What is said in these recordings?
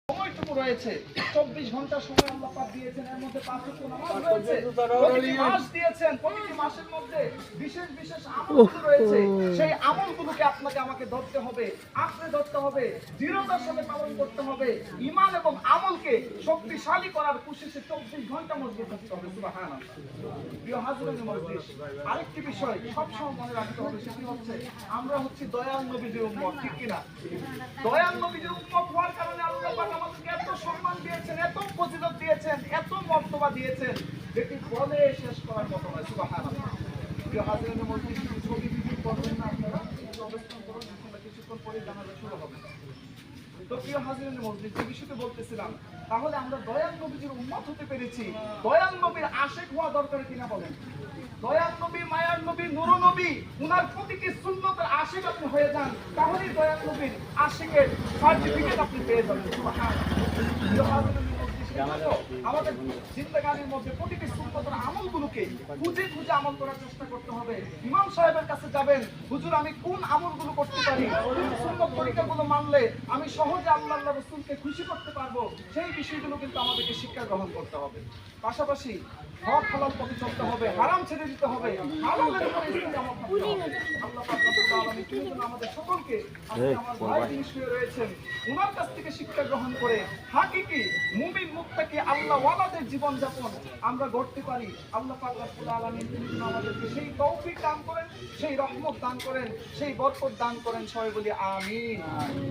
সময়টুকু রয়েছে 24 ঘন্টা সময় আল্লাহ পাক দিয়েছেন। এর মধ্যে 5 ওয়াক্ত নামাজ রয়েছে, প্রতিটি মাস দিয়েছেন, প্রতিটি মাসের মধ্যে বিশেষ বিশেষ আমলগুলো রয়েছে। সেই আমলগুলোকে আপনাকে আমাকে ধরতে হবে, আঁকড়ে ধরতে হবে, দৃঢ়তার সাথে পালন করতে হবে। ঈমান এবং আমলকে শক্তিশালী করার কোশিশে 24 ঘন্টা মজবুত থাকতে হবে। সুবহানাল্লাহ। প্রিয় হাজরাতে মজলিস, আরেকটি বিষয় সবসময় মনে রাখতে হবে, সেটি হচ্ছে আমরা হচ্ছি দয়াল নবীর উম্মত, ঠিক কিনা? দয়াল নবীর উম্মত হওয়ার কারণে আল্লাহ পাক আমাদেরকে এত সম্মান দিয়েছেন, এত ফজিলত দিয়েছেন, এত মর্তবা দিয়েছেন, যেটি বলে শেষ করার মতো নয়। সুবহানাল্লাহ। প্রিয় হাজরাতে মজলিস, ছবি ভিডিও করবেন না আপনারা, একটু অবস্থান করুন, আমরা কিছুক্ষণ পরে জানাজা শুরু হবে। তো প্রিয় হাজরাতে মজলিস, যে বিষয়টি বলতেছিলাম, তাহলে আমরা দয়াল নবীর উম্মত হতে পেরেছি, দয়াল নবীর আশিক হওয়া দরকার কিনা বলেন? দয়াল নবী, মায়ার নবী, নূর নবী, উনার প্রতিটি সুন্নতের আশিক আপনি হয়ে যান, তাহলেই দয়াল নবীর আশিকের সার্টিফিকেট আপনি পেয়ে যাবেন। সুবহানাল্লাহ। আমাদের জিন্দেগানির মধ্যে প্রতিটি সুন্নতের আমলগুলোকে খুঁজে খুঁজে আমল করার চেষ্টা করতে হবে। ইমাম সাহেবের কাছে যাবেন, হুজুর আমি কোন আমলগুলো করতে পারি, কোন সুন্নত তরিকাগুলো মানলে আমি সহজে আল্লাহ রাসূলকে খুশি করতে পারবো, সেই বিষয়গুলো কিন্তু আমাদেরকে শিক্ষা গ্রহণ করতে হবে। পাশাপাশি হক হালাল পথে চলতে হবে, হারাম ছেড়ে দিতে হবে, হালালের উপরে ইস্তেকামত থাকতে হবে। আল্লাহ পাক রব্বুল আলামিন তিনি আমাদের সকলকে আজকে আমার ভাই যিনি শুয়ে রয়েছেন, ওনার কাছ থেকে শিক্ষা গ্রহণ করে হাকিকি মুমিন মুত্তাকি আল্লাহ ওয়ালাদের জীবন যাপন আমরা গড়তে পারি। আল্লাহ পাক রব্বুল আলামিন তিনি আমাদেরকে সেই তৌফিক দান করেন, সেই রহমত দান করেন, সেই বরকত দান করেন। সবাই বলি আমিন।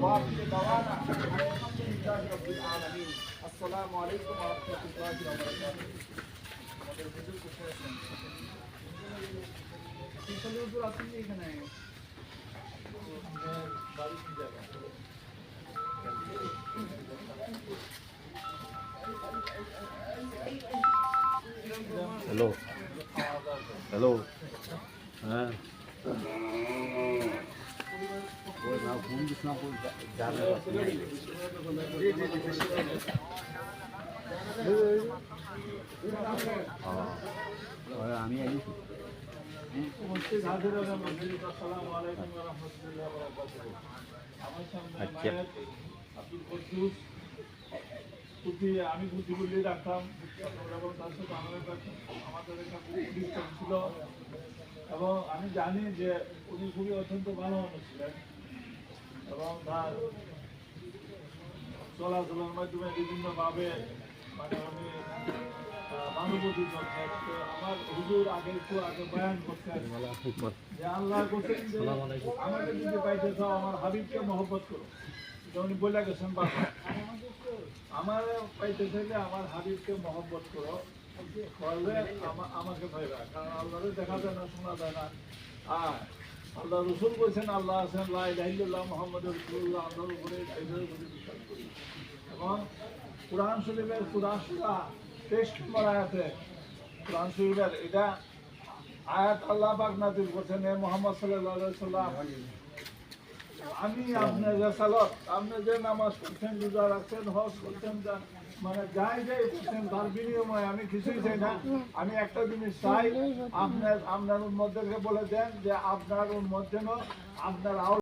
ওয়া আখিরু দাওয়ানা আলহামদুলিল্লাহি রাব্বিল আলামিন। আসসালামু আলাইকুম ওয়া রাহমাতুল্লাহি ওয়া বারাকাতুহু। আমাদের হুজুর কোথায় আছেন? কিশোরী হুজুর আছেন এখানে? বাড়ি কোন জায়গা? হ্যালো হ্যালো, হ্যাঁ ফোন দিস না, আমি আমি বুদ্ধি বুদ্ধি রাখতাম, আমাদের ছিল এবং আমি জানি যে উনি খুবই অত্যন্ত ভালো মানুষ ছিলেন এবং তার চলাচলের মাধ্যমে বিভিন্নভাবে মানে উনি মানবতী করছেন। আমার হুজুর একটু আগে বয়ান করছেন যে আল্লাহ করছেন যে আমাকে যদি পাইতে চাও আমার হাবিবকে মহব্বত করো, উনি বলে গেছেন বাবা আমার পাইতে থেকে আমার হাবিবকে মহব্বত করো, করলে আমাকে পাইবা। কারণ আল্লাহরে দেখা যায় না, শোনা যায় না। আর আল্লাহ রসুল বলছেন আল্লাহ আছেন, লা ইলাহা ইল্লাল্লাহ মুহাম্মাদুর রাসূলুল্লাহ, আল্লাহর উপরে বিশ্বাস করি। এবং কোরআন শরীফের সূরা সূরা 23 নম্বর আয়াতে কোরআন শরীফের এটা আয়াত আল্লাহ পাক নাযিল করেছেন, হে মুহাম্মদ সাল্লাল্লাহু আলাইহি ওয়াসাল্লাম, আমি আপনার রেসালত, আপনি যে নামাজ পড়ছেন, রোজা রাখছেন, হজ করছেন, মানে যাই যাই করছেন, তার বিনিময়ে আমি কিছুই চাই না। আমি একটা জিনিস চাই, আপনার উম্মতদেরকে বলে দেন যে আপনার উম্মত যেন আপনার